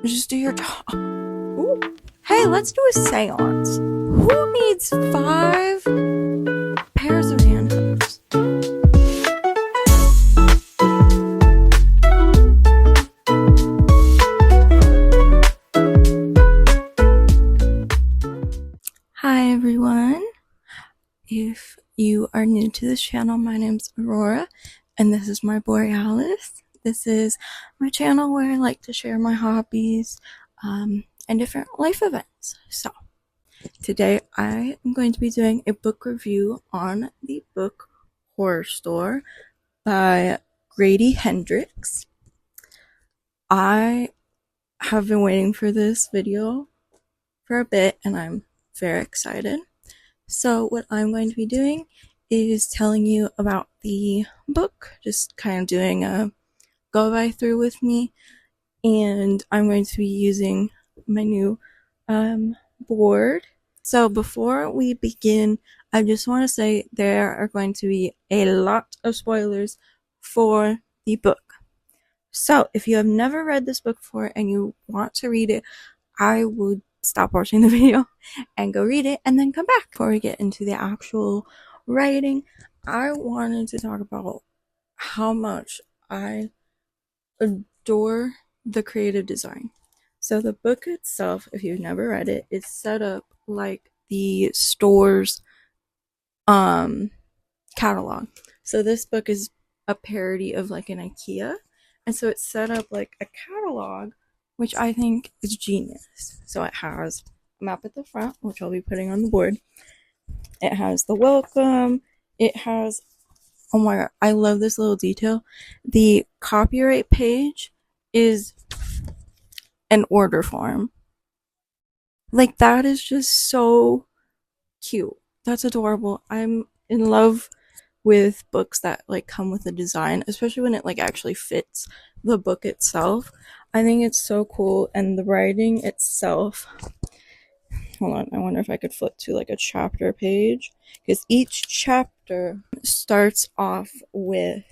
Just do your job. Ooh. Hey, let's do a seance. Who needs 5 pairs of handcuffs? Hi everyone. If you are new to this channel, my name's Aurora and this is my Borealis. This is my channel where I like to share my hobbies and different life events. So today I am going to be doing a book review on the book Horrorstör by Grady Hendrix. I have been waiting for this video for a bit and I'm very excited. So what I'm going to be doing is telling you about the book, just kind of doing a go by through with me, and I'm going to be using my new board. So before we begin, I just want to say there are going to be a lot of spoilers for the book. So if you have never read this book before and you want to read it, I would stop watching the video and go read it and then come back. Before we get into the actual writing, I wanted to talk about how much I adore the creative design. So the book itself, if you've never read it, is set up like the store's catalog. So this book is a parody of like an IKEA, and so it's set up like a catalog, which I think is genius. So it has a map at the front, which I'll be putting on the board. It has the welcome. It has, oh my god, I love this little detail. The copyright page is an order form. Like, that is just so cute. That's adorable. I'm in love with books that like come with a design, especially when it like actually fits the book itself. I think it's so cool, and the writing itself, hold on, I wonder if I could flip to like a chapter page, because each chapter starts off with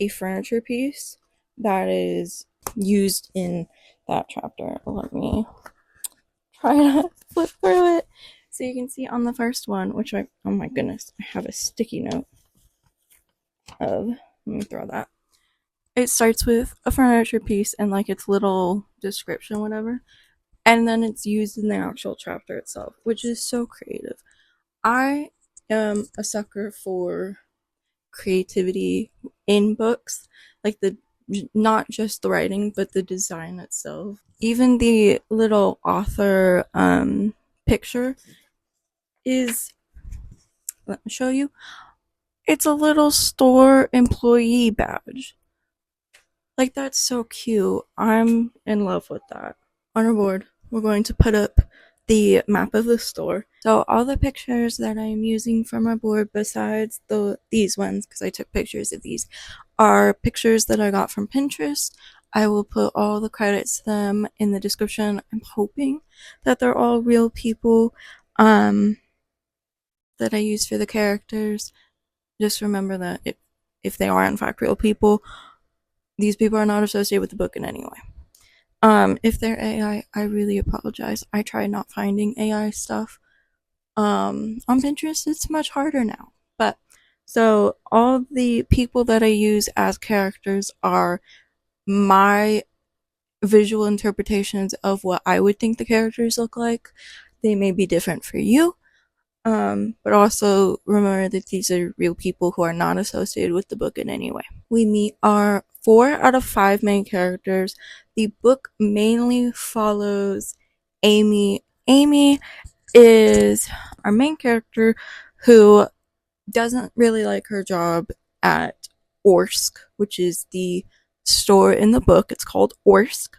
a furniture piece that is used in that chapter. Let me try to flip through it so you can see on the first one, which oh my goodness, I have a sticky note of, let me throw that. It starts with a furniture piece and like its little description, whatever, and then it's used in the actual chapter itself, which is so creative. I am a sucker for creativity in books, like the not just the writing but the design itself. Even the little author picture is, let me show you, it's a little store employee badge. Like, that's so cute. I'm in love with that. On our board, we're going to put up the map of the store. So all the pictures that I'm using from our board, besides these ones, because I took pictures of these, are pictures that I got from Pinterest. I will put all the credits to them in the description. I'm hoping that they're all real people that I use for the characters. Just remember that if they are in fact real people, these people are not associated with the book in any way. If they're AI, I really apologize. I try not finding AI stuff. On Pinterest, it's much harder now. But, so, all the people that I use as characters are my visual interpretations of what I would think the characters look like. They may be different for you. But also remember that these are real people who are not associated with the book in any way. We meet our 4 out of 5 main characters. The book mainly follows Amy. Amy is our main character who doesn't really like her job at Orsk, which is the store in the book. It's called Orsk.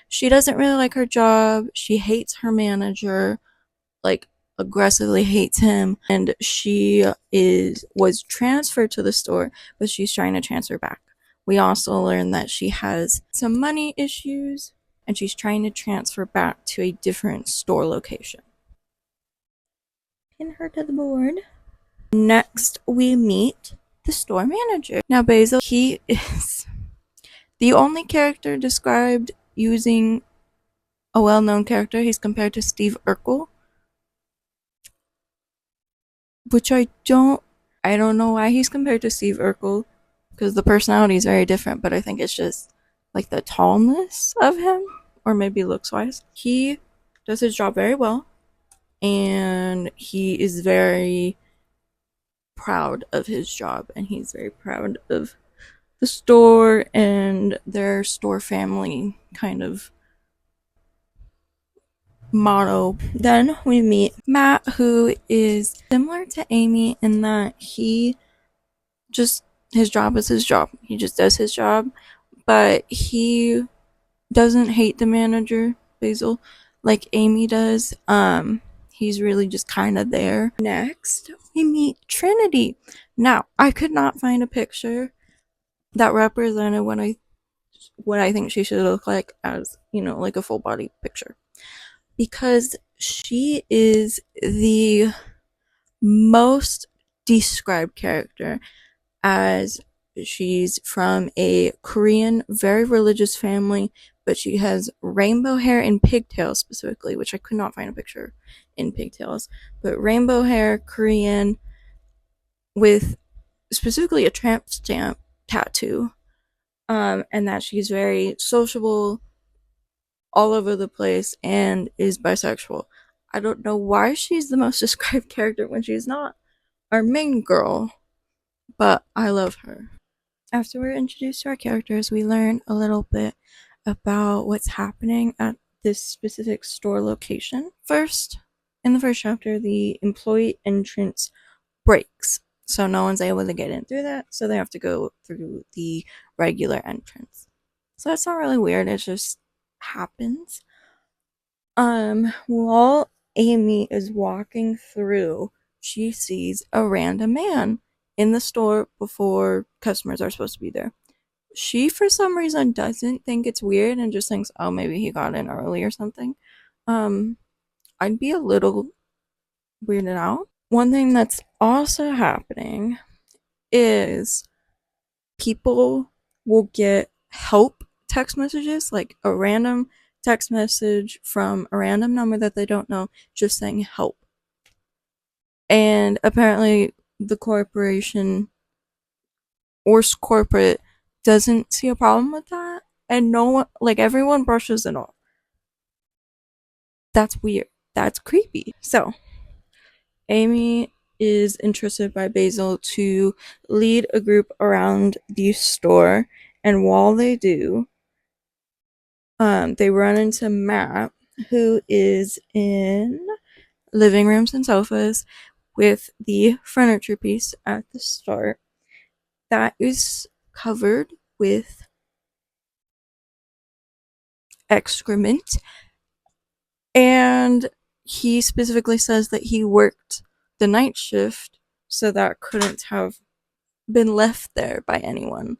She doesn't really like her job. She hates her manager, like aggressively hates him, and she was transferred to the store, but she's trying to transfer back. We also learn that she has some money issues and she's trying to transfer back to a different store location. Pin her to the board. Next, we meet the store manager. Now, Basil, he is the only character described using a well-known character. He's compared to Steve Urkel, which I don't know why he's compared to Steve Urkel, because the personality is very different, but I think it's just like the tallness of him, or maybe looks wise. He does his job very well, and he is very proud of his job, and he's very proud of the store and their store family kind of motto. Then we meet Matt, who is similar to Amy in that his job is his job. He just does his job, but he doesn't hate the manager, Basil, like Amy does. He's really just kind of there. Next, we meet Trinity. Now, I could not find a picture that represented what I think she should look like as, like a full body picture. Because she is the most described character, as she's from a Korean, very religious family, but she has rainbow hair and pigtails specifically, which I could not find a picture in pigtails, but rainbow hair, Korean, with specifically a tramp stamp tattoo, and that she's very sociable, all over the place, and is bisexual. I don't know why she's the most described character when she's not our main girl, but I love her. After we're introduced to our characters, we learn a little bit about what's happening at this specific store location. First, in the first chapter, the employee entrance breaks, so no one's able to get in through that, so they have to go through the regular entrance. So that's not really weird, it just happens. While Amy is walking through, she sees a random man in the store before customers are supposed to be there. She, for some reason, doesn't think it's weird and just thinks, oh, maybe he got in early or something. I'd be a little weirded out. One thing that's also happening is people will get help text messages, like a random text message from a random number that they don't know, just saying help. And apparently the corporation or corporate doesn't see a problem with that, and no one, like, everyone brushes it off. That's weird. That's creepy. So Amy is interested by Basil to lead a group around the store, and while they do, they run into Matt, who is in living rooms and sofas with the furniture piece at the start that is covered with excrement. And he specifically says that he worked the night shift, so that couldn't have been left there by anyone.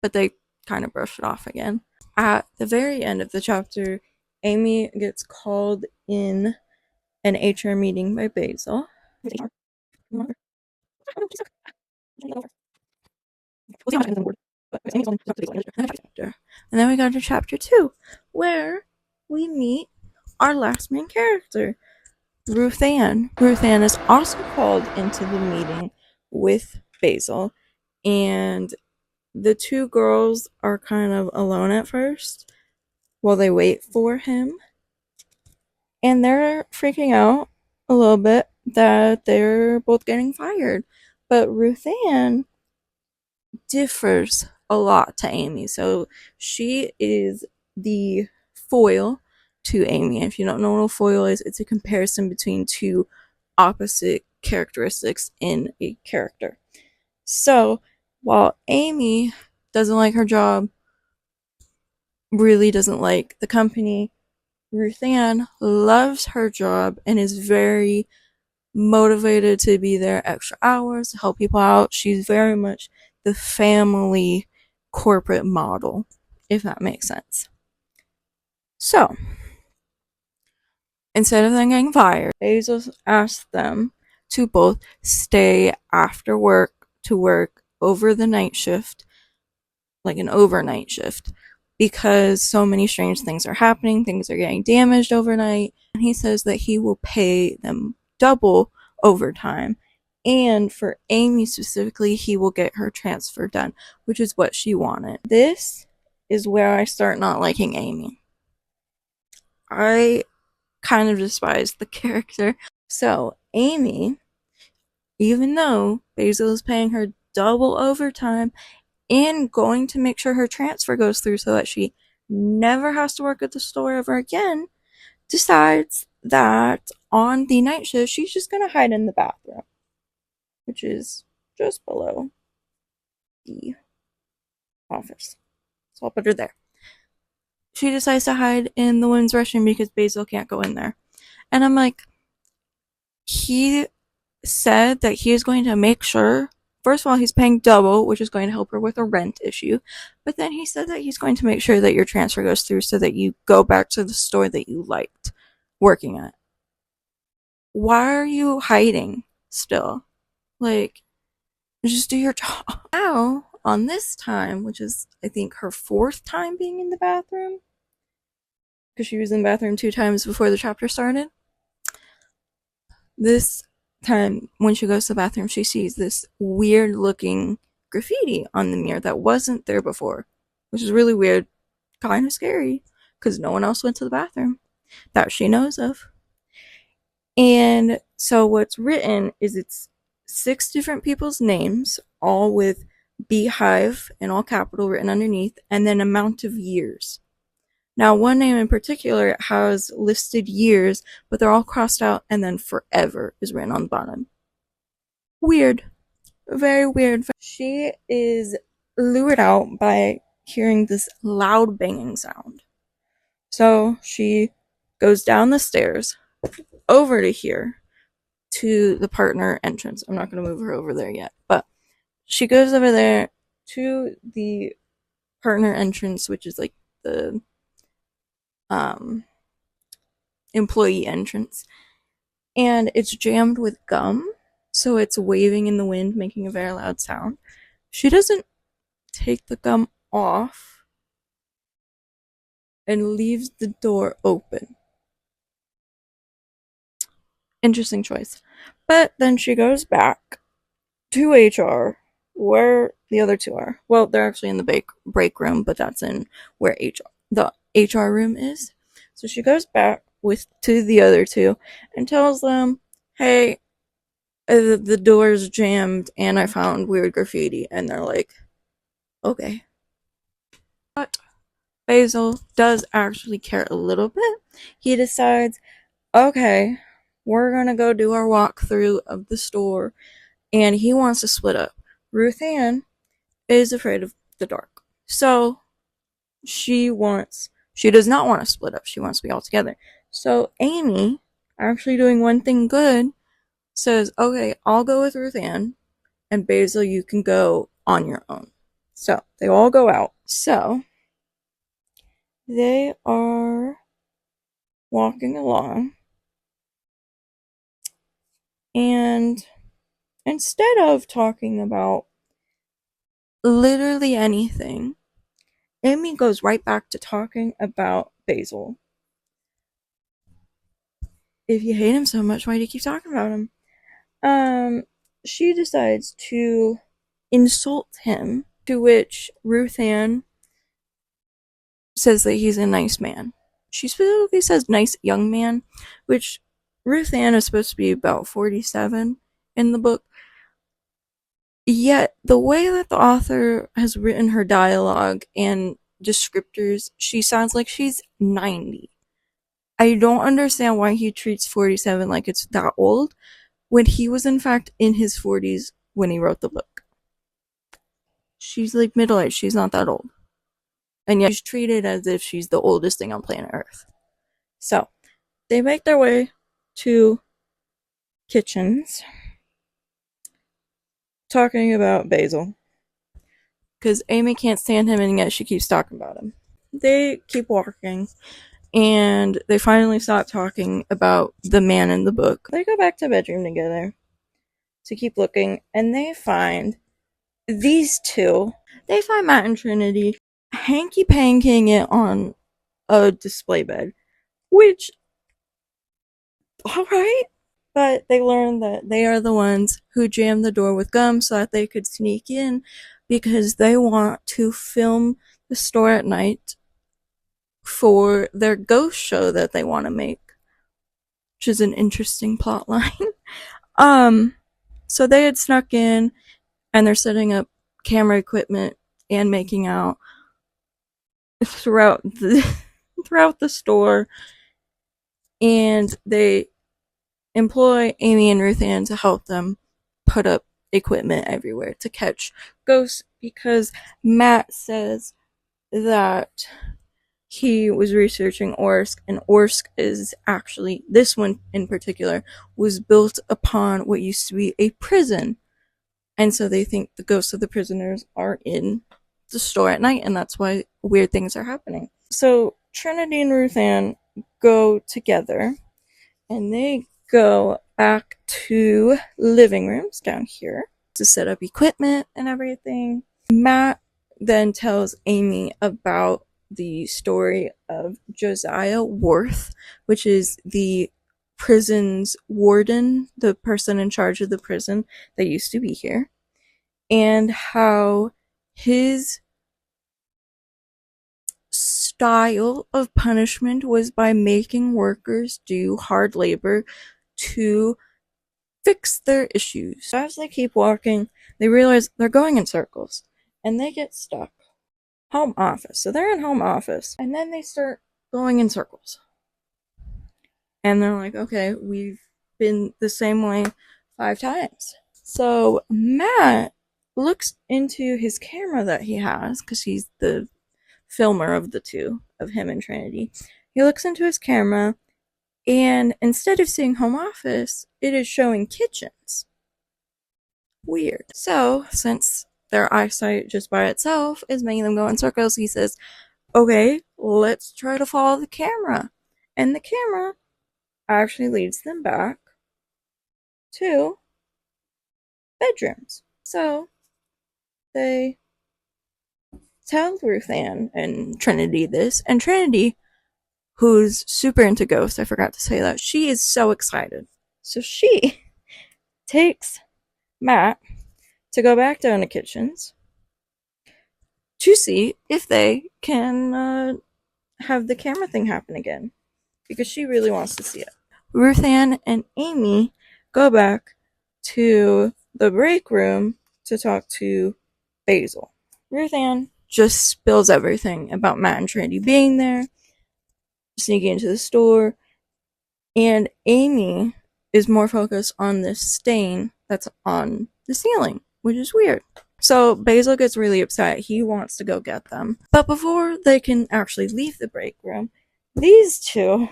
But they kind of brush it off again. At the very end of the chapter, Amy gets called in an HR meeting by Basil. And then we go to chapter 2, where we meet our last main character, Ruth Ann. Ruth Ann is also called into the meeting with Basil, and the two girls are kind of alone at first while they wait for him, and they're freaking out a little bit that they're both getting fired. But Ruth Ann differs a lot to Amy, so she is the foil to Amy. If you don't know what a foil is, it's a comparison between two opposite characteristics in a character. So while Amy doesn't like her job, really doesn't like the company, Ruth Ann loves her job and is very motivated to be there extra hours to help people out. She's very much the family corporate model, if that makes sense. So instead of them getting fired, Basil asked them to both stay after work to work over the night shift, like an overnight shift, because so many strange things are happening, things are getting damaged overnight. And he says that he will pay them double overtime. And for Amy specifically, he will get her transfer done, which is what she wanted. This is where I start not liking Amy. I kind of despise the character. So, Amy, even though Basil is paying her double overtime and going to make sure her transfer goes through so that she never has to work at the store ever again, decides that on the night shift, she's just going to hide in the bathroom, which is just below the office. So I'll put her there. She decides to hide in the women's restroom because Basil can't go in there. And I'm like, he said that he is going to make sure, first of all, he's paying double, which is going to help her with a rent issue. But then he said that he's going to make sure that your transfer goes through so that you go back to the store that you liked working at. Why are you hiding still? Like, just do your job. Now, on this time, which is, I think, her 4th time being in the bathroom, because she was in the bathroom 2 times before the chapter started. This time, when she goes to the bathroom, she sees this weird looking graffiti on the mirror that wasn't there before, which is really weird, kind of scary, because no one else went to the bathroom that she knows of. And so what's written is it's 6 different people's names, all with beehive in all capital written underneath, and then amount of years. Now, one name in particular has listed years, but they're all crossed out, and then forever is written on the bottom. Weird. Very weird. She is lured out by hearing this loud banging sound. So she goes down the stairs over to here to the partner entrance. I'm not going to move her over there yet, but she goes over there to the partner entrance, which is like the employee entrance, and it's jammed with gum, so it's waving in the wind, making a very loud sound. She doesn't take the gum off and leaves the door open. Interesting choice. But then she goes back to HR, where the other 2 are. Well, they're actually in the break room, but that's in where the HR room is. So she goes back to the other 2 and tells them, hey, the door's jammed and I found weird graffiti. And they're like, okay. But Basil does actually care a little bit. He decides, okay, we're gonna go do our walkthrough of the store, and he wants to split up. Ruth Ann is afraid of the dark, so she does not want to split up. She wants to be all together. So Amy, actually doing one thing good, says, okay, I'll go with Ruth Ann, and Basil, you can go on your own. So they all go out. So they are walking along, and instead of talking about literally anything, Amy goes right back to talking about Basil. If you hate him so much, why do you keep talking about him? She decides to insult him, to which Ruth Ann says that he's a nice man. She specifically says nice young man, which Ruth Ann is supposed to be about 47 in the book. Yet, the way that the author has written her dialogue and descriptors, she sounds like she's 90. I don't understand why he treats 47 like it's that old, when he was in fact in his 40s when he wrote the book. She's like middle-aged, she's not that old. And yet she's treated as if she's the oldest thing on planet Earth. So, they make their way to Kitchens, talking about Basil, because Amy can't stand him and yet she keeps talking about him. They keep walking, and they finally stop talking about the man in the book. They go back to the bedroom together to keep looking, and they find these 2. They find Matt and Trinity hanky panking it on a display bed, which, alright. But they learn that they are the ones who jammed the door with gum so that they could sneak in because they want to film the store at night for their ghost show that they want to make, which is an interesting plot line. So they had snuck in and they're setting up camera equipment and making out throughout the store, and they employ Amy and Ruth Ann to help them put up equipment everywhere to catch ghosts because Matt says that he was researching Orsk, and Orsk is actually, this one in particular, was built upon what used to be a prison. And so they think the ghosts of the prisoners are in the store at night, and that's why weird things are happening. So Trinity and Ruth Ann go together, and they go back to living rooms down here to set up equipment and everything. Matt then tells Amy about the story of Josiah Worth, which is the prison's warden, the person in charge of the prison that used to be here, and how his style of punishment was by making workers do hard labor to fix their issues. So as they keep walking, they realize they're going in circles, and they get stuck. Home office. So they're in home office, and then they start going in circles. And they're like, okay, we've been the same way 5 times. So Matt looks into his camera that he has, because he's the filmer of the two, of him and Trinity. He looks into his camera, and instead of seeing home office, it is showing kitchens. Weird. So, since their eyesight just by itself is making them go in circles, he says, okay, let's try to follow the camera. And the camera actually leads them back to bedrooms. So, they tell Ruth Ann and Trinity this, and Trinity, who's super into ghosts, I forgot to say that, she is so excited. So she takes Matt to go back down to kitchens to see if they can have the camera thing happen again, because she really wants to see it. Ruth Ann and Amy go back to the break room to talk to Basil. Ruth Ann just spills everything about Matt and Trinity being there, sneaking into the store, and Amy is more focused on this stain that's on the ceiling, which is weird. So Basil gets really upset. He wants to go get them. But before they can actually leave the break room, these two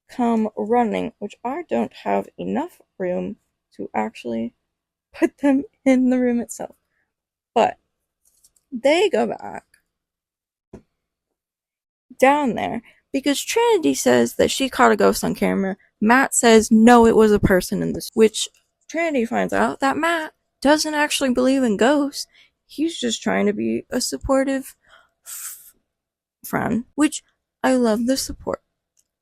come running, which I don't have enough room to actually put them in the room itself. But they go back down there because Trinity says that she caught a ghost on camera. Matt says no, it was a person in this, which Trinity finds out that Matt doesn't actually believe in ghosts. He's just trying to be a supportive friend, which I love the support.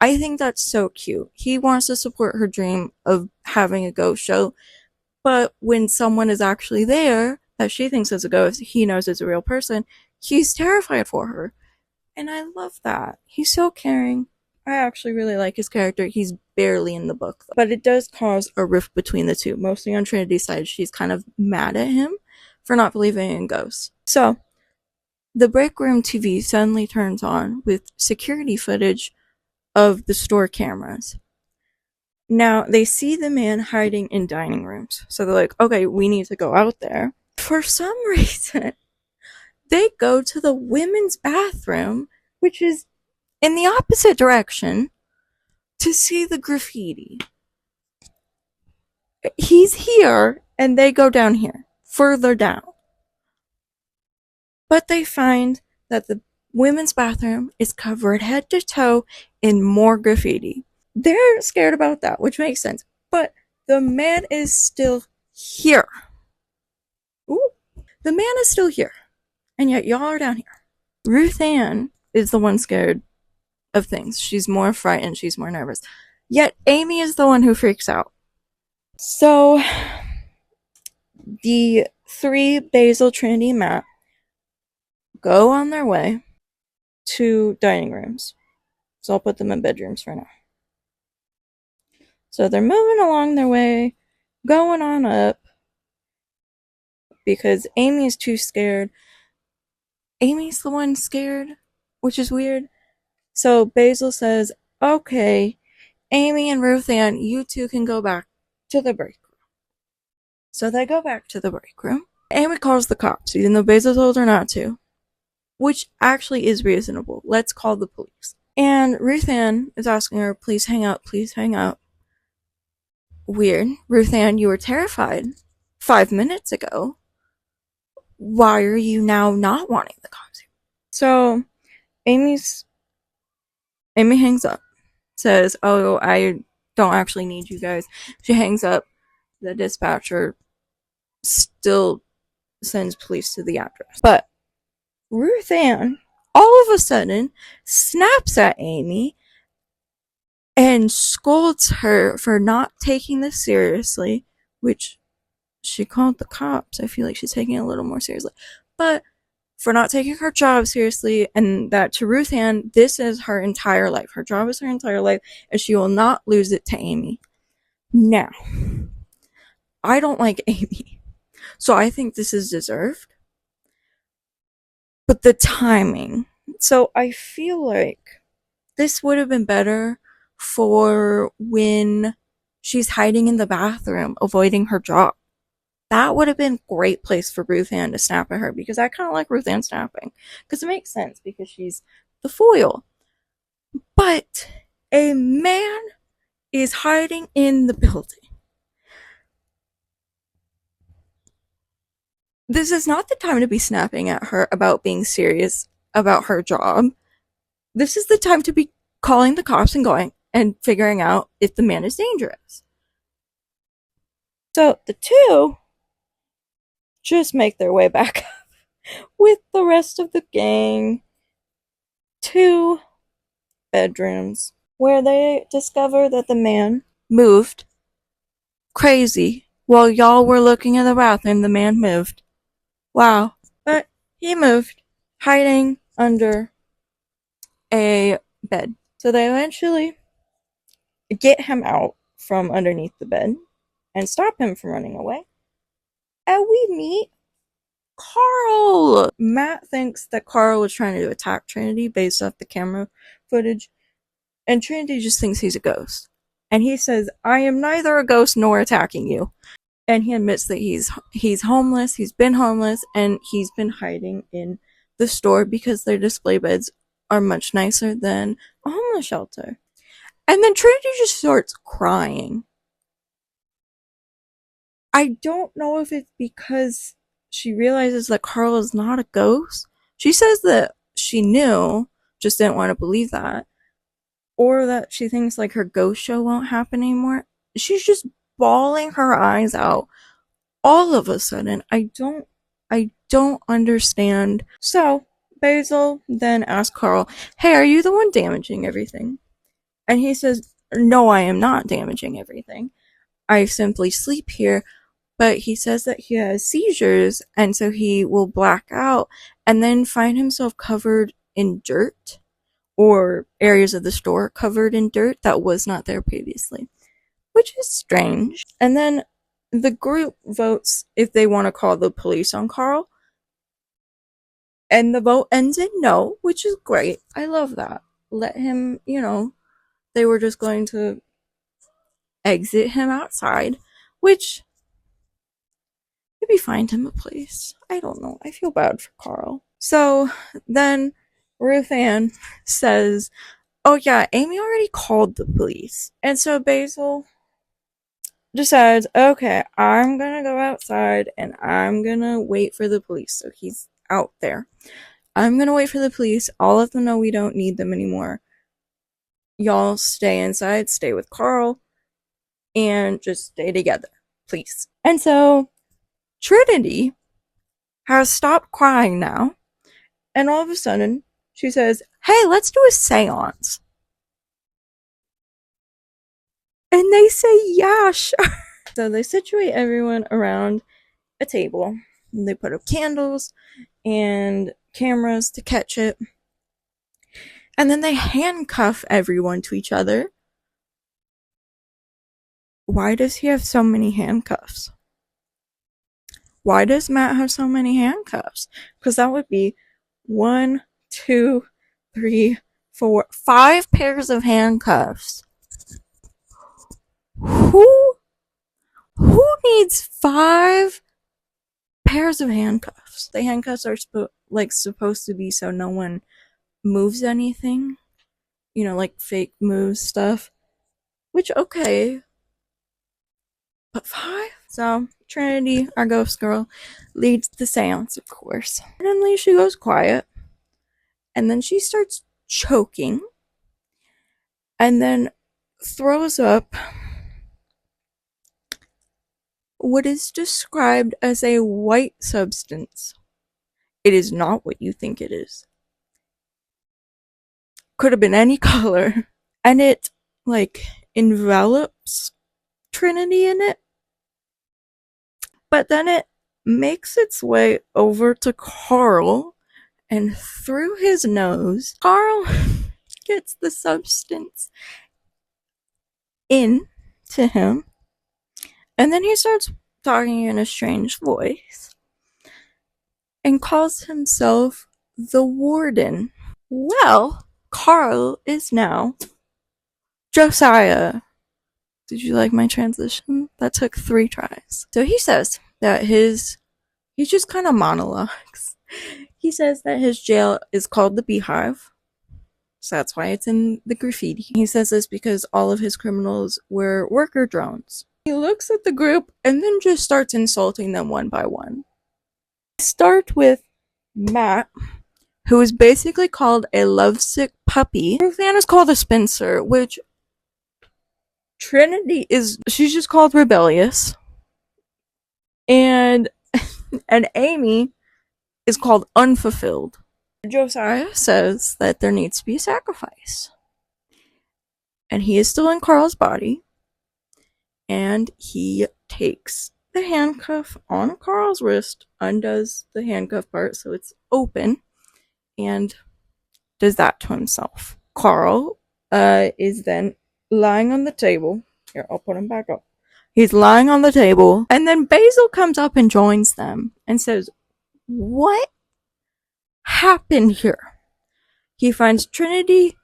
I think that's so cute. He wants to support her dream of having a ghost show, but when someone is actually there that she thinks is a ghost, he knows is a real person, he's terrified for her. And I love that. He's so caring. I actually really like his character. He's barely in the book, though. But it does cause a rift between the two. Mostly on Trinity's side, she's kind of mad at him for not believing in ghosts. So, the break room TV suddenly turns on with security footage of the store cameras. Now, they see the man hiding in dining rooms. So they're like, okay, we need to go out there. For some reason, they go to the women's bathroom, which is in the opposite direction, to see the graffiti. He's here, and they go down here, further down. But they find that the women's bathroom is covered head to toe in more graffiti. They're scared about that, which makes sense. But the man is still here. Ooh. The man is still here. And yet y'all are down here. Ruth Ann is the one scared of things. She's more frightened, she's more nervous. Yet Amy is the one who freaks out. So the three, Basil, Trinity, and Matt, go on their way to dining rooms. So I'll put them in bedrooms for now. So they're moving along their way, going on up, because Amy's too scared. Amy's the one scared, which is weird. So Basil says, okay, Amy and Ruth Ann, you two can go back to the break room. So they go back to the break room. Amy calls the cops, even though Basil told her not to, which actually is reasonable. Let's call the police. And Ruth Ann is asking her, please hang up, please hang up. Weird. Ruth Ann, you were terrified 5 minutes ago. Why are you now not wanting the cops here? So Amy hangs up, says, oh, I don't actually need you guys. She hangs up. The dispatcher still sends police to the address. But Ruth Ann, all of a sudden, snaps at Amy and scolds her for not taking this seriously, which she called the cops. I feel like she's taking it a little more seriously. But for not taking her job seriously, and that to Ruth Ann, this is her entire life. Her job is her entire life, and she will not lose it to Amy. Now, I don't like Amy, so I think this is deserved. But the timing. So I feel like this would have been better for when she's hiding in the bathroom, avoiding her job. That would have been a great place for Ruth Ann to snap at her, because I kind of like Ruth Ann snapping. Because it makes sense, because she's the foil. But a man is hiding in the building. This is not the time to be snapping at her about being serious about her job. This is the time to be calling the cops and going and figuring out if the man is dangerous. So the two just make their way back up with the rest of the gang to bedrooms, where they discover that the man moved. Crazy. While y'all were looking in the bathroom, the man moved. Wow. But he moved, hiding under a bed. So they eventually get him out from underneath the bed and stop him from running away. And we meet Carl. Matt thinks that Carl was trying to attack Trinity based off the camera footage, and Trinity just thinks he's a ghost. And he says, I am neither a ghost nor attacking you. And he admits that he's homeless, he's been homeless, and he's been hiding in the store because their display beds are much nicer than a homeless shelter. And then Trinity just starts crying. I don't know if it's because she realizes that Carl is not a ghost. She says that she knew, just didn't want to believe that. Or that she thinks like her ghost show won't happen anymore. She's just bawling her eyes out all of a sudden. I don't understand. So Basil then asks Carl, hey, are you the one damaging everything? And he says, no, I am not damaging everything. I simply sleep here. But he says that he has seizures, and so he will black out and then find himself covered in dirt, or areas of the store covered in dirt that was not there previously, which is strange. And then the group votes if they want to call the police on Carl, and the vote ends in no, which is great. I love that. Let him, they were just going to exit him outside, which maybe find him a place. I don't know. I feel bad for Carl. So then Ruth Ann says, oh yeah, Amy already called the police. And so Basil decides, okay, I'm gonna go outside and I'm gonna wait for the police. So he's out there. I'm gonna wait for the police. I'll let them know we don't need them anymore. Y'all stay inside, stay with Carl, and just stay together, please. And so Trinity has stopped crying now, And all of a sudden, she says, "Hey, let's do a seance." And they say, "Yeah, sure." So they situate everyone around a table. And they put up candles and cameras to catch it. And then they handcuff everyone to each other. Why does he have so many handcuffs? Why does Matt have so many handcuffs? Because that would be 1, 2, 3, 4, 5 pairs of handcuffs. Who needs 5 pairs of handcuffs? The handcuffs are supposed to be so no one moves anything. You know, like fake moves stuff. Which, okay. But 5? So, Trinity, our ghost girl, leads the seance, of course. Suddenly, she goes quiet. And then she starts choking. And then throws up what is described as a white substance. It is not what you think it is. Could have been any color. And it, envelops Trinity in it. But then it makes its way over to Carl, and through his nose, Carl gets the substance into him. And then he starts talking in a strange voice and calls himself the Warden. Well, Carl is now Josiah. Did you like my transition? That took 3 tries. So he says that he just kind of monologues. He says that his jail is called the Beehive. So that's why it's in the graffiti. He says this because all of his criminals were worker drones. He looks at the group and then just starts insulting them one by one. Start with Matt, who is basically called a lovesick puppy. Ruth-Ann is called a Spencer, which Trinity she's just called rebellious. And Amy is called unfulfilled. Josiah says that there needs to be a sacrifice. And he is still in Carl's body. And he takes the handcuff on Carl's wrist, undoes the handcuff part so it's open, and does that to himself. Carl is then lying on the table. Here, I'll put him back up. He's lying on the table, and then Basil comes up and joins them and says, "What happened here?" He finds Trinity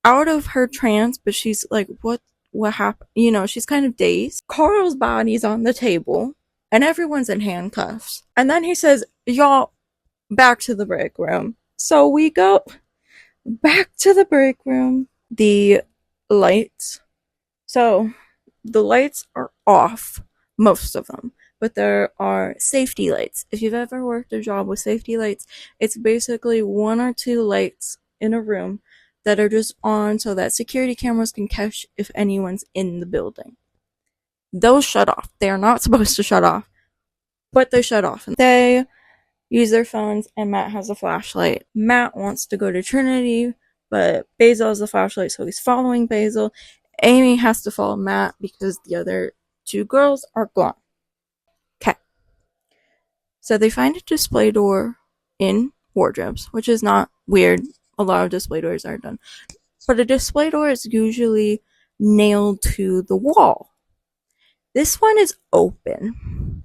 out of her trance, but she's like, what happened? You know, she's kind of dazed. Carl's body's on the table, and everyone's in handcuffs. And then he says, "Y'all, back to the break room." So we go back to the break room. The lights. So the lights are off, most of them, but there are safety lights. If you've ever worked a job with safety lights, it's basically 1 or 2 lights in a room that are just on so that security cameras can catch if anyone's in the building. Those shut off. They are not supposed to shut off, but they shut off. They use their phones, and Matt has a flashlight. Matt wants to go to Trinity, but Basil has a flashlight, so he's following Basil. Amy has to follow Matt because the other 2 girls are gone. Okay. So they find a display door in wardrobes, which is not weird. A lot of display doors are done. But a display door is usually nailed to the wall. This one is open,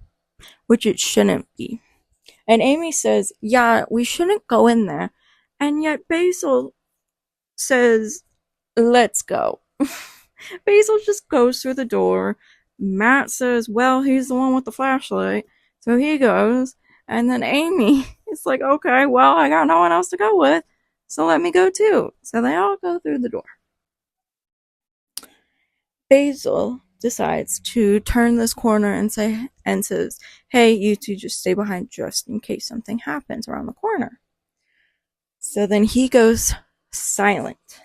which it shouldn't be. And Amy says, "Yeah, we shouldn't go in there." And yet Basil says, "Let's go." Basil just goes through the door. Matt says, "Well, he's the one with the flashlight." So he goes. And then Amy is like, "Okay, well, I got no one else to go with, so let me go too." So they all go through the door. Basil decides to turn this corner and says, "Hey, you 2 just stay behind just in case something happens around the corner." So then he goes silent.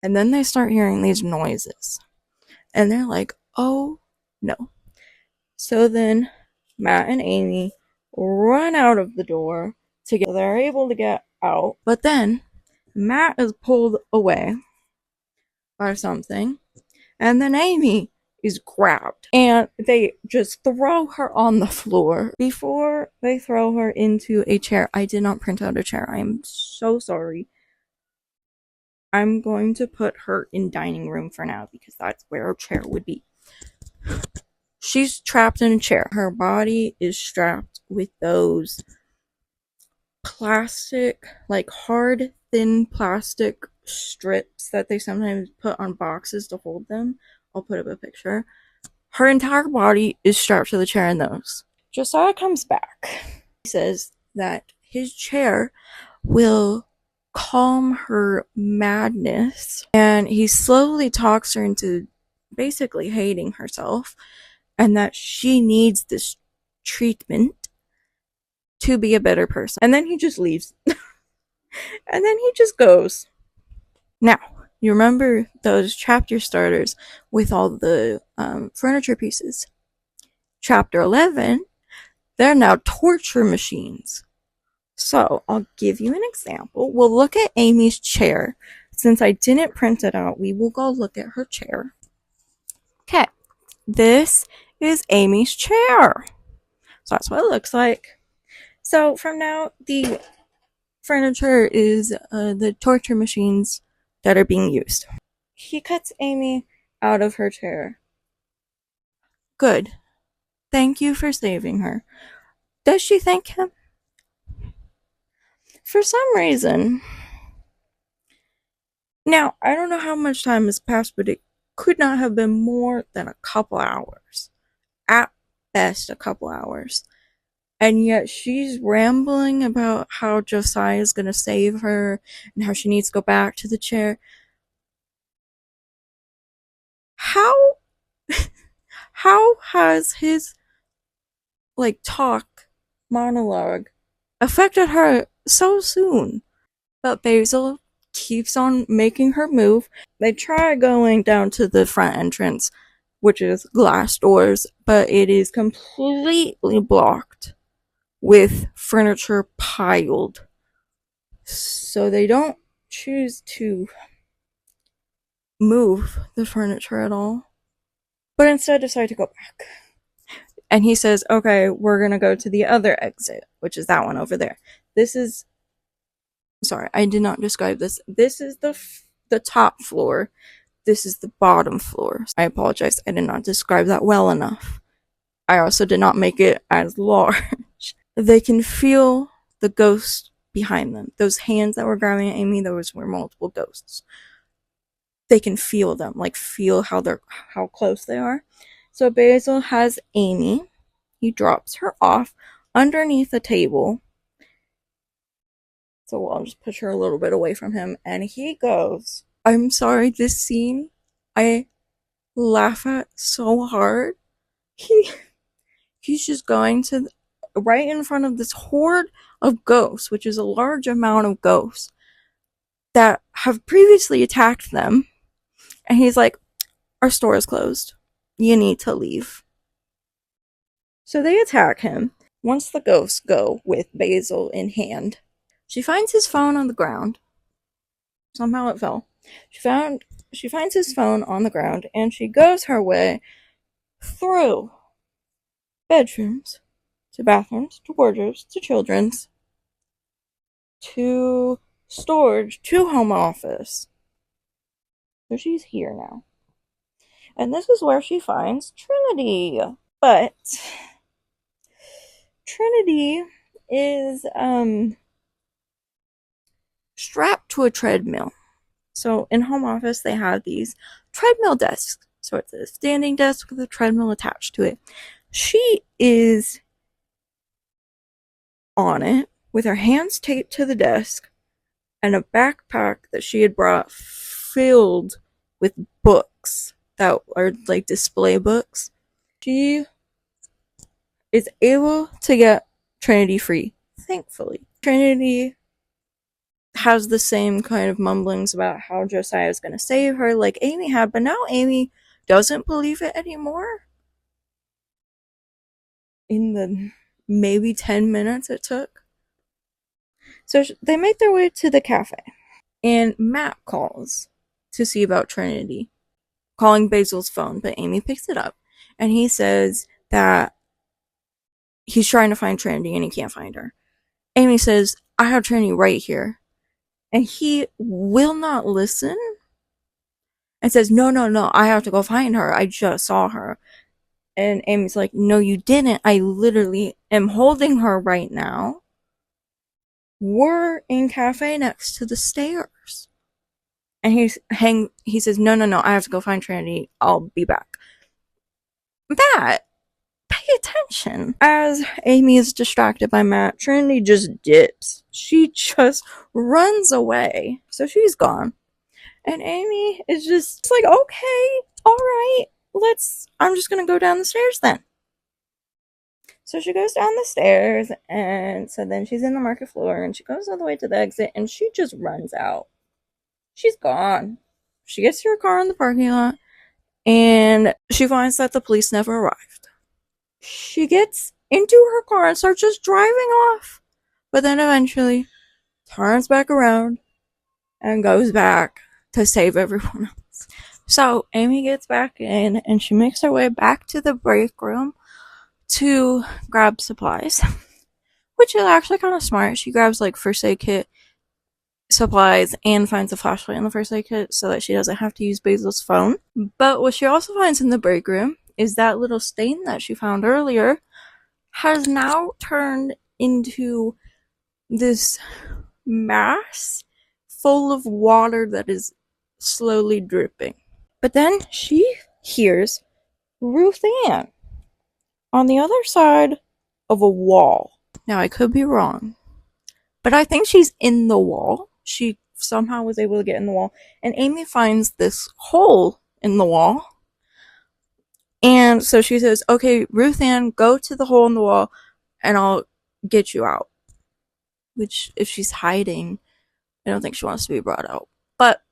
And then they start hearing these noises. And they're like, "Oh no." So then Matt and Amy run out of the door together. They're able to get out, but then Matt is pulled away by something, and then Amy is grabbed, and they just throw her on the floor. Before they throw her into a chair, I did not print out a chair. I am so sorry. I'm going to put her in dining room for now because that's where a chair would be. She's trapped in a chair. Her body is strapped with those plastic, like hard, thin plastic strips that they sometimes put on boxes to hold them. I'll put up a picture. Her entire body is strapped to the chair in those. Josiah comes back. He says that his chair will calm her madness, and he slowly talks her into basically hating herself, and that she needs this treatment to be a better person. And then he just leaves. And then he just goes. Now, you remember those chapter starters with all the furniture pieces? Chapter 11, they're now torture machines. So, I'll give you an example. We'll look at Amy's chair. Since I didn't print it out, we will go look at her chair. Okay, this is Amy's chair. So that's what it looks like. So from now, the furniture is the torture machines that are being used. He cuts Amy out of her chair. Good. Thank you for saving her. Does she thank him? For some reason. Now, I don't know how much time has passed, but it could not have been more than a couple hours. At best, a couple hours. And yet she's rambling about how Josiah is going to save her and how she needs to go back to the chair. How has his talk monologue affected her so soon? But Basil keeps on making her move. They try going down to the front entrance, which is glass doors, but it is completely blocked with furniture piled. So they don't choose to move the furniture at all, but instead decide to go back. And he says, okay, we're gonna go to the other exit, which is that one over there. Sorry, I did not describe this. This is the top floor. This is the bottom floor. I apologize, I did not describe that well enough. I also did not make it as large. They can feel the ghost behind them. Those hands that were grabbing at Amy, those were multiple ghosts. They can feel them, feel how close they are. So Basil has Amy. He drops her off underneath a table. So I'll just push her a little bit away from him, and he goes. I'm sorry, this scene I laugh at so hard. He's just going to right in front of this horde of ghosts, which is a large amount of ghosts that have previously attacked them. And he's like, our store is closed. You need to leave. So they attack him. Once the ghosts go with Basil in hand, she finds his phone on the ground. Somehow it fell. She finds his phone on the ground, and she goes her way through bedrooms, to bathrooms, to wardrobes, to children's, to storage, to home office. So she's here now. And this is where she finds Trinity. But Trinity is strapped to a treadmill. So in home office they have these treadmill desks. So it's a standing desk with a treadmill attached to it. She is on it with her hands taped to the desk and a backpack that she had brought filled with books that are display books. She is able to get Trinity free, thankfully. Trinity has the same kind of mumblings about how Josiah is going to save her like Amy had, but now Amy doesn't believe it anymore. In the maybe 10 minutes it took So they make their way to the cafe, and Matt calls to see about Trinity, calling Basil's phone, but Amy picks it up, and he says that he's trying to find Trinity and he can't find her. Amy says, I have Trinity right here. And he will not listen and says, no, I have to go find her. I just saw her. And Amy's like, no, you didn't. I literally am holding her right now. We're in cafe next to the stairs. And he says, no, I have to go find Trinity. I'll be back. Matt, pay attention. As Amy is distracted by Matt, Trinity just dips. She just runs away. So she's gone. And Amy is just like, okay, alright, I'm just gonna go down the stairs then. So she goes down the stairs, and so then she's in the market floor, and she goes all the way to the exit, and she just runs out. She's gone. She gets to her car in the parking lot, and she finds that the police never arrived. She gets into her car and starts just driving off, but then eventually turns back around and goes back to save everyone else. So Amy gets back in, and she makes her way back to the break room to grab supplies, which is actually kind of smart. She grabs like first aid kit, supplies, and finds a flashlight in the first aid kit so that she doesn't have to use Basil's phone. But what she also finds in the break room is that little stain that she found earlier has now turned into this mass full of water that is slowly dripping. But then she hears Ruth Ann on the other side of a wall. Now, I could be wrong, but I think she's in the wall. She somehow was able to get in the wall, and Amy finds this hole in the wall. And so she says, okay, Ruth Ann, go to the hole in the wall and I'll get you out. Which, if she's hiding, I don't think she wants to be brought out. But,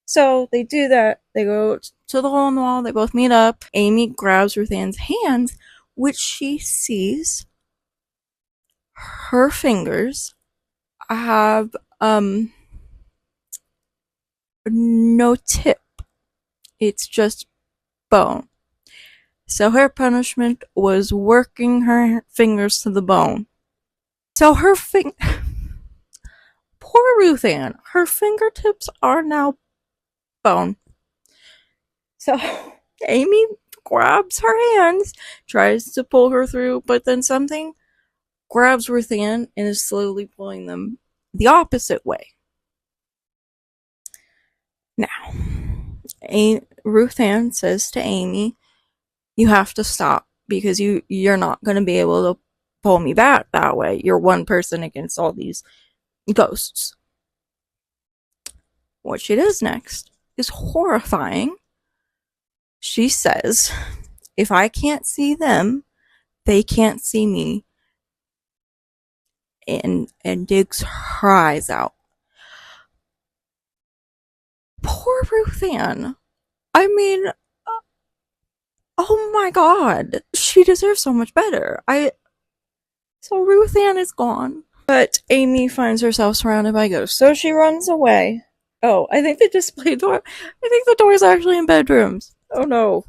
so they do that. They go to the hole in the wall. They both meet up. Amy grabs Ruth Ann's hands, which she sees her fingers have, no tip. It's just bone. So her punishment was working her fingers to the bone. So her poor Ruth Ann, her fingertips are now bone. So Amy grabs her hands, tries to pull her through, but then something grabs Ruth Ann and is slowly pulling them the opposite way. Now, Ruth Ann says to Amy, you have to stop because you're not going to be able to pull me back that way. You're one person against all these ghosts. What she does next is horrifying. She says, if I can't see them, they can't see me. And digs her eyes out. Poor Ruth Ann. I mean, oh my god. She deserves so much better. So Ruth Ann is gone. But Amy finds herself surrounded by ghosts. So she runs away. Oh, I think the display door. I think the door is actually in bedrooms. Oh no.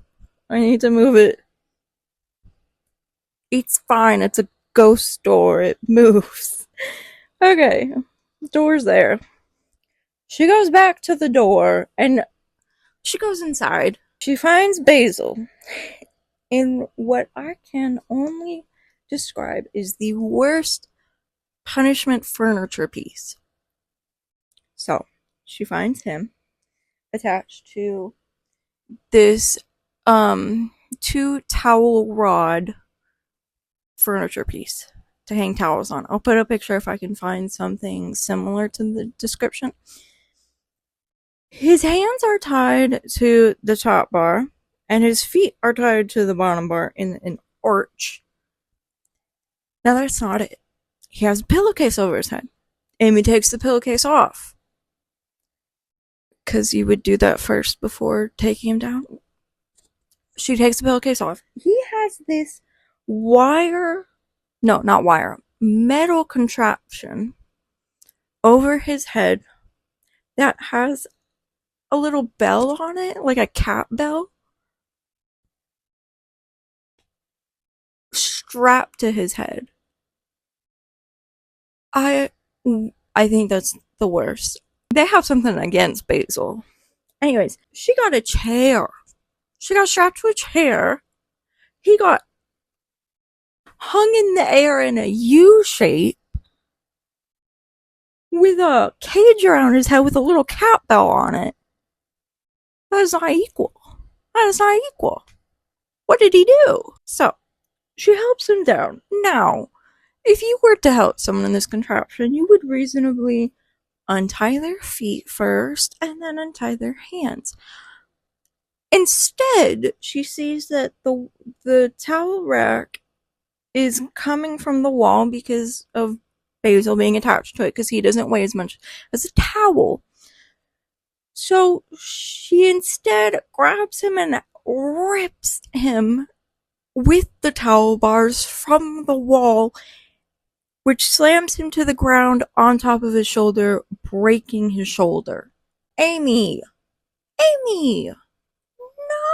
I need to move it. It's fine. It's a ghost door. It moves. Okay. Door's there. She goes back to the door and she goes inside. She finds Basil in what I can only describe is the worst punishment furniture piece. So, she finds him attached to this 2 towel rod furniture piece to hang towels on. I'll put a picture if I can find something similar to the description. His hands are tied to the top bar, and his feet are tied to the bottom bar in an arch. Now that's not it. He has a pillowcase over his head. Amy takes the pillowcase off. Because you would do that first before taking him down. She takes the pillowcase off. He has this not wire, metal contraption over his head that has a little bell on it, like a cat bell, strapped to his head. I think that's the worst. They have something against Basil. Anyways, she got a chair. She got strapped to a chair. He got hung in the air in a U shape with a cage around his head with a little cat bell on it. That is not equal. That is not equal. What did he do? So, she helps him down. Now, if you were to help someone in this contraption, you would reasonably untie their feet first and then untie their hands. Instead, she sees that the towel rack is coming from the wall because of Basil being attached to it, because he doesn't weigh as much as a towel. So she instead grabs him and rips him with the towel bars from the wall, which slams him to the ground on top of his shoulder, breaking his shoulder. Amy! Amy!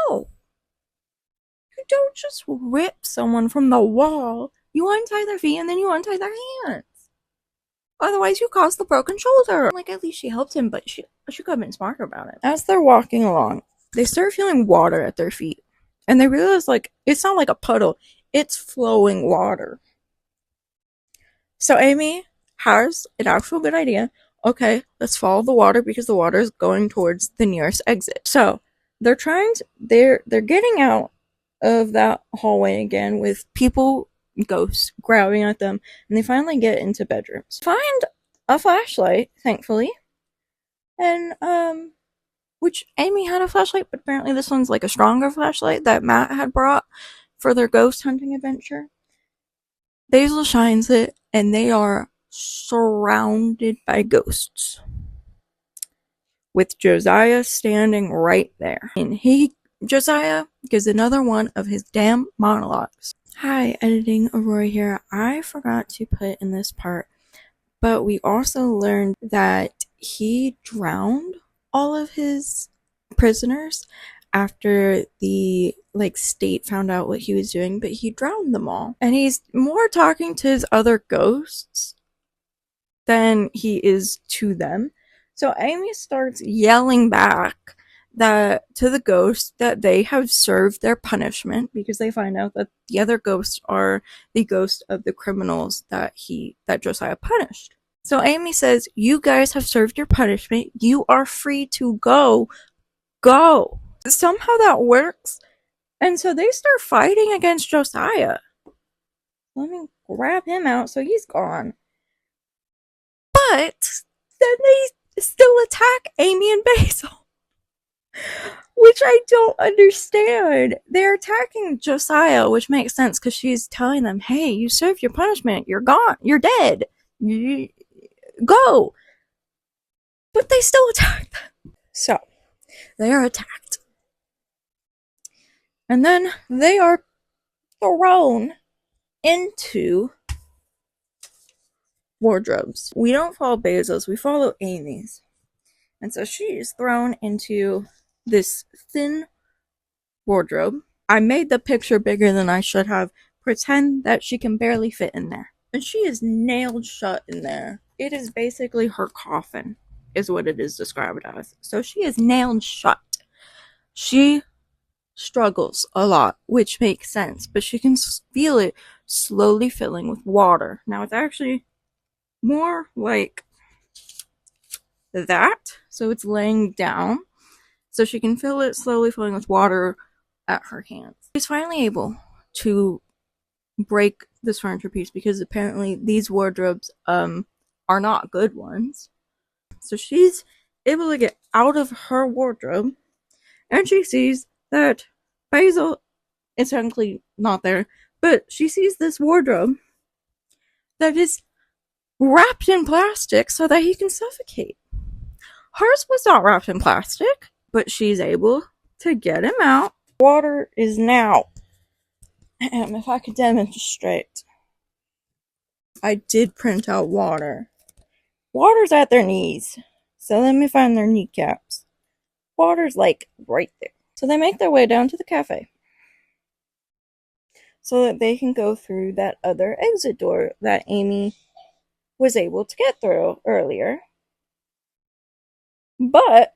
No! You don't just rip someone from the wall. You untie their feet and then you untie their hands. Otherwise, you cause the broken shoulder. Like, at least she helped him, but she could have been smarter about it. As they're walking along, they start feeling water at their feet. And they realize, like, it's not like a puddle. It's flowing water. So Amy has an actual good idea. Okay, let's follow the water because the water is going towards the nearest exit. So they're getting out of that hallway again with people, ghosts, grabbing at them, and they finally get into bedrooms. Find a flashlight, thankfully. And which Amy had a flashlight, but apparently this one's like a stronger flashlight that Matt had brought for their ghost hunting adventure. Basil shines it, and they are surrounded by ghosts, with Josiah standing right there. And Josiah gives another one of his damn monologues. Hi, editing Aurora here. I forgot to put in this part, but we also learned that he drowned all of his prisoners after the state found out what he was doing, but he drowned them all. And he's more talking to his other ghosts than he is to them. So Amy starts yelling back to the ghosts that they have served their punishment, because they find out that the other ghosts are the ghosts of the criminals that Josiah punished. So Amy says, "You guys have served your punishment. You are free to go. Go." Somehow that works. And so they start fighting against Josiah. Let me grab him out so he's gone. But then they still attack Amy and Basil, which I don't understand. They're attacking Josiah, which makes sense because she's telling them, hey, you served your punishment. You're gone. You're dead. Go. But they still attack them. So, they are attacked. And then they are thrown into wardrobes. We don't follow Basil's, we follow Amy's. And so she is thrown into this thin wardrobe. I made the picture bigger than I should have. Pretend that she can barely fit in there. And she is nailed shut in there. It is basically her coffin, is what it is described as. So she is nailed shut. She struggles a lot, which makes sense, but she can feel it slowly filling with water. Now it's actually more like that, so it's laying down, so she can feel it slowly filling with water at her hands. She's finally able to break this furniture piece, because apparently these wardrobes are not good ones. So she's able to get out of her wardrobe, and she sees that Basil is technically not there, but she sees this wardrobe that is wrapped in plastic so that he can suffocate. Hers was not wrapped in plastic, but she's able to get him out. Water is now, if I could demonstrate, I did print out water. Water's at their knees. So let me find their kneecaps. Water's like right there. So they make their way down to the cafe so that they can go through that other exit door that Amy was able to get through earlier. But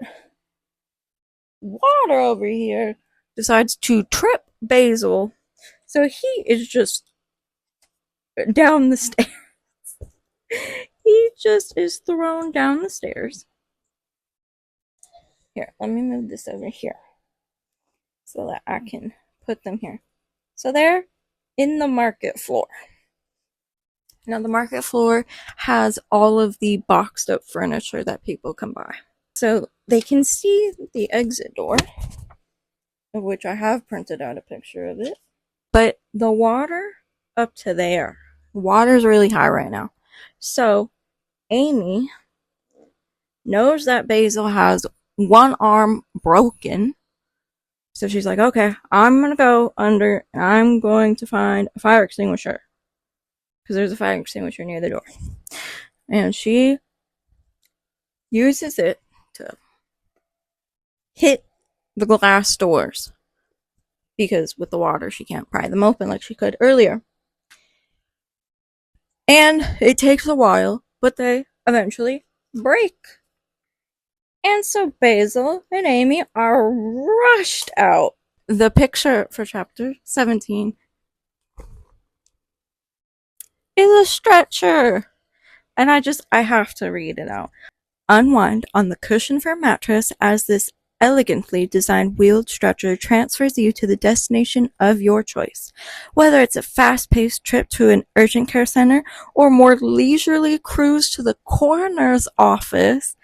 Water over here decides to trip Basil. So he is just down the stairs. He just is thrown down the stairs. Here, let me move this over here so that I can put them here. So they're in the market floor. Now, the market floor has all of the boxed up furniture that people can buy. So they can see the exit door, of which I have printed out a picture of it. But the water up to there, water's really high right now. So Amy knows that Basil has one arm broken. So she's like, okay, I'm going to go under and I'm going to find a fire extinguisher. Because there's a fire extinguisher near the door. And she uses it to hit the glass doors. Because with the water, she can't pry them open like she could earlier. And it takes a while, but they eventually break. And so Basil and Amy are rushed out. The picture for chapter 17 is a stretcher. And I have to read it out. Unwind on the cushion for a mattress as this elegantly designed wheeled stretcher transfers you to the destination of your choice. Whether it's a fast-paced trip to an urgent care center or more leisurely cruise to the coroner's office,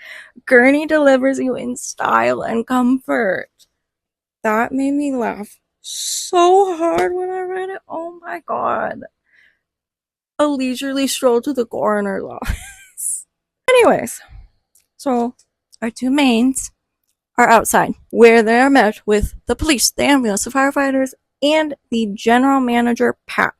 Gurney delivers you in style and comfort. That made me laugh so hard when I read it. Oh my god. A leisurely stroll to the coroner's office. Anyways, so our two mains are outside, where they are met with the police, the ambulance, the firefighters, and the general manager, Pat.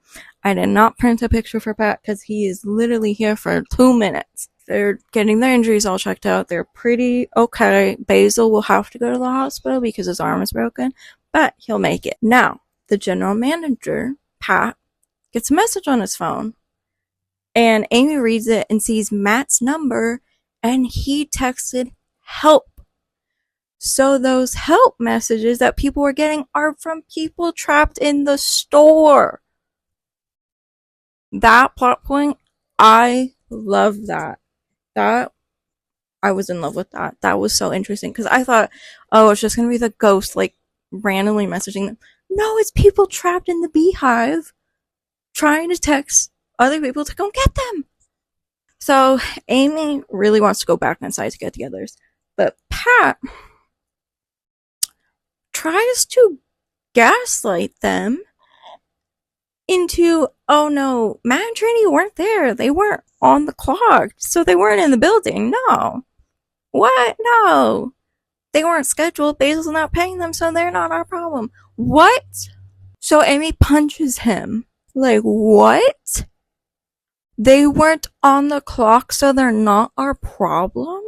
I did not print a picture for Pat because he is literally here for 2 minutes. They're getting their injuries all checked out. They're pretty okay. Basil will have to go to the hospital because his arm is broken, but he'll make it. Now, the general manager, Pat, gets a message on his phone, and Amy reads it and sees Matt's number, and he texted help. So those help messages that people were getting are from people trapped in the store. That plot point, I love that. I was in love with that. That was so interesting because I thought, oh, it's just going to be the ghost, like, randomly messaging them. No, it's people trapped in the beehive trying to text other people to come get them. So Amy really wants to go back inside to get the others. But Pat tries to gaslight them into, oh no, Matt and Trini weren't there. They weren't on the clock, so they weren't in the building. No. What? No. They weren't scheduled. Basil's not paying them, so they're not our problem. What? So Amy punches him. Like, what? They weren't on the clock, so they're not our problem?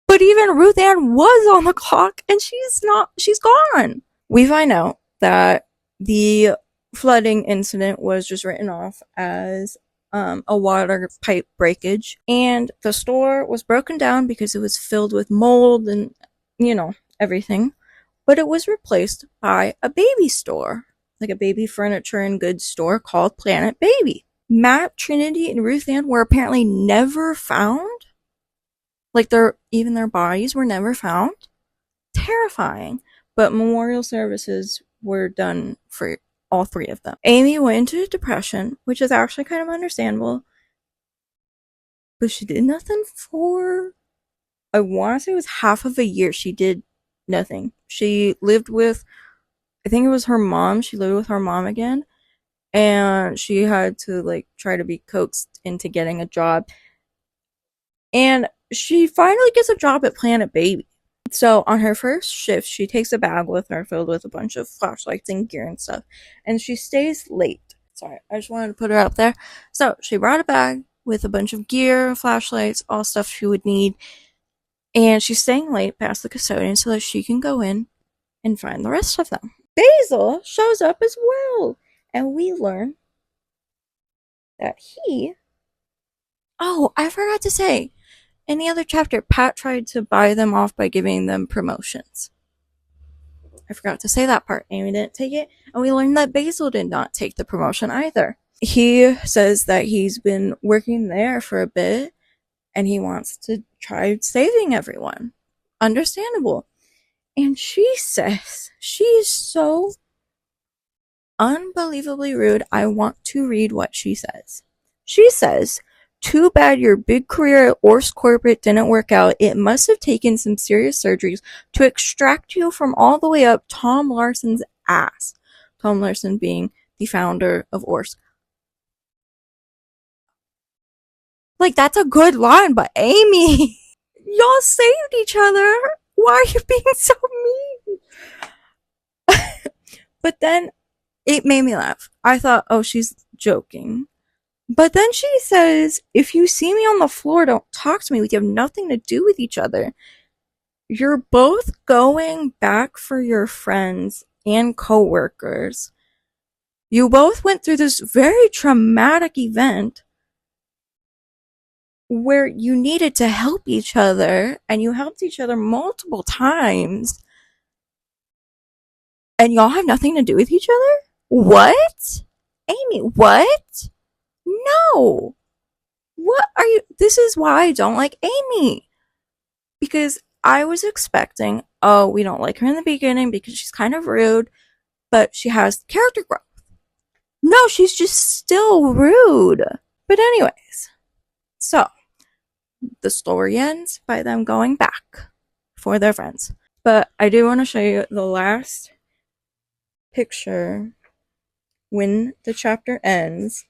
But even Ruth Ann was on the clock, and she's gone. We find out that the flooding incident was just written off as a water pipe breakage, and the store was broken down because it was filled with mold and, everything. But it was replaced by a baby store, like a baby furniture and goods store called Planet Baby. Matt, Trinity, and Ruth Ann were apparently never found. Like, their bodies were never found. Terrifying. But memorial services were done for all three of them. Amy went into depression, which is actually kind of understandable. But she did nothing for, I want to say it was half of a year. She did nothing. She lived with, I think it was her mom. She lived with her mom again. And she had to, try to be coaxed into getting a job. And she finally gets a job at Planet Baby. So on her first shift, she takes a bag with her filled with a bunch of flashlights and gear and stuff. And she stays late. Sorry, I just wanted to put her out there. So she brought a bag with a bunch of gear, flashlights, all stuff she would need. And she's staying late past the custodian so that she can go in and find the rest of them. Basil shows up as well. And we learn that he... Oh, I forgot to say. In the other chapter, Pat tried to buy them off by giving them promotions. I forgot to say that part. Amy didn't take it. And we learned that Basil did not take the promotion either. He says that he's been working there for a bit and he wants to try saving everyone. Understandable. And she says, she is so unbelievably rude. I want to read what she says. She says, "Too bad your big career at Orsk Corporate didn't work out. It must have taken some serious surgeries to extract you from all the way up Tom Larson's ass." Tom Larson being the founder of Orsk. Like, that's a good line, but Amy, y'all saved each other. Why are you being so mean? But then it made me laugh. I thought, oh, she's joking. But then she says, "If you see me on the floor, don't talk to me. We have nothing to do with each other. You're both going back for your friends and coworkers. You both went through this very traumatic event where you needed to help each other, and you helped each other multiple times, and y'all have nothing to do with each other? What? Amy, what? No. What are you... This is why I don't like Amy. Because I was expecting, oh, we don't like her in the beginning because she's kind of rude, but she has character growth. No, she's just still rude. But anyways, so the story ends by them going back for their friends. But I do want to show you the last picture when the chapter ends.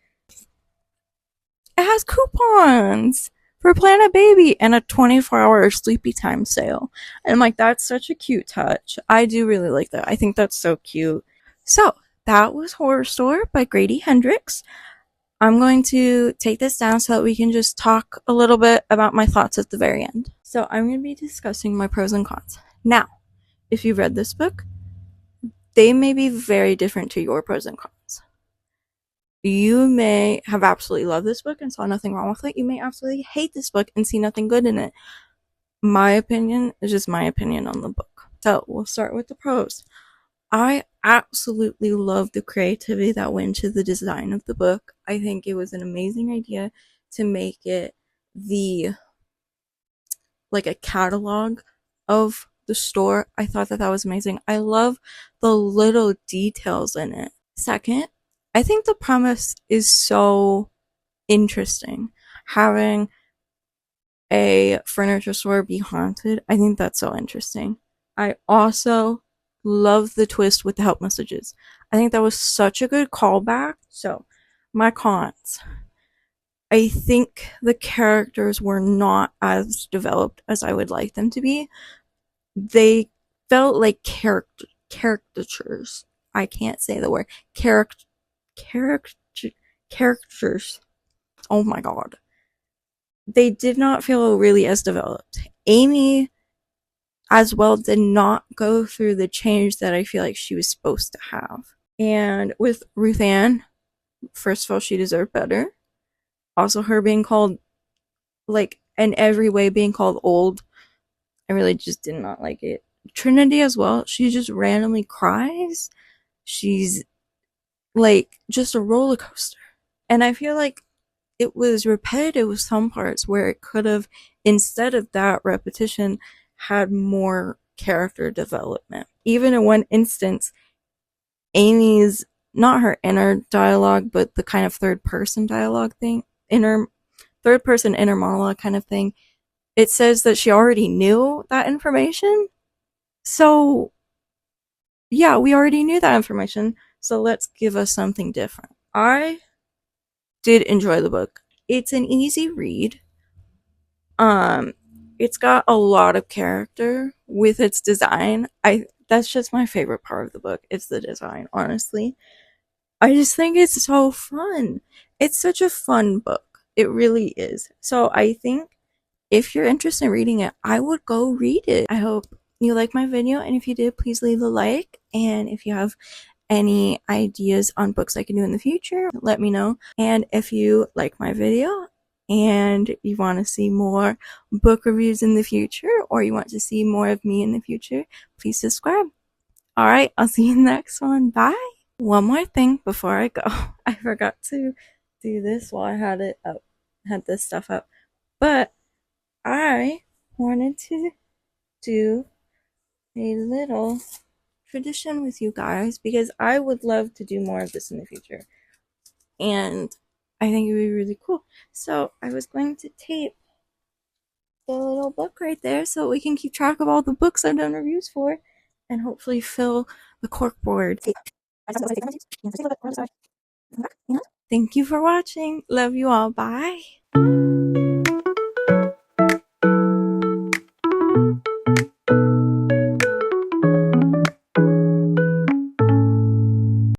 It has coupons for Planet Baby and a 24-hour sleepy time sale. And I'm like, that's such a cute touch. I do really like that. I think that's so cute. So that was Horrorstör by Grady Hendrix. I'm going to take this down so that we can just talk a little bit about my thoughts at the very end. So I'm going to be discussing my pros and cons. Now, if you've read this book, they may be very different to your pros and cons. You may have absolutely loved this book and saw nothing wrong with it. You may absolutely hate this book and see nothing good in it. My opinion is just my opinion on the book. So we'll start with the pros. I absolutely love the creativity that went into the design of the book. I think it was an amazing idea to make it like a catalog of the store. I thought that was amazing. I love the little details in it. Second, I think the premise is so interesting. Having a furniture store be haunted, I think that's so interesting. I also love the twist with the help messages. I think that was such a good callback. So, my cons. I think the characters were not as developed as I would like them to be. They felt like caricatures. I can't say the word. Characters. Oh my god. They did not feel really as developed. Amy as well did not go through the change that I feel like she was supposed to have. And with Ruth Ann, first of all, she deserved better. Also, her being called, like, in every way being called old, I really just did not like it. Trinity as well, she just randomly cries. She's, like, just a roller coaster. And I feel like it was repetitive with some parts where it could have, instead of that repetition, had more character development. Even in one instance, Amy's, not her inner dialogue, but the kind of third person dialogue thing, third person inner monologue kind of thing, it says that she already knew that information. So, yeah, we already knew that information, so let's give us something different. I did enjoy the book. It's an easy read. It's got a lot of character with its design. That's just my favorite part of the book. It's the design, honestly. I just think it's so fun. It's such a fun book. It really is. So I think if you're interested in reading it, I would go read it. I hope you like my video, and if you did, please leave a like. And if you have any ideas on books I can do in the future, let me know. And if you like my video and you want to see more book reviews in the future, or you want to see more of me in the future, please subscribe. All right, I'll see you in the next one. Bye. One more thing before I go. I forgot to do this while I had it up, had this stuff up. But I wanted to do a little tradition with you guys because I would love to do more of this in the future. And I think it would be really cool. So I was going to tape the little book right there so we can keep track of all the books I've done reviews for and hopefully fill the corkboard. Thank you for watching. Love you all. Bye.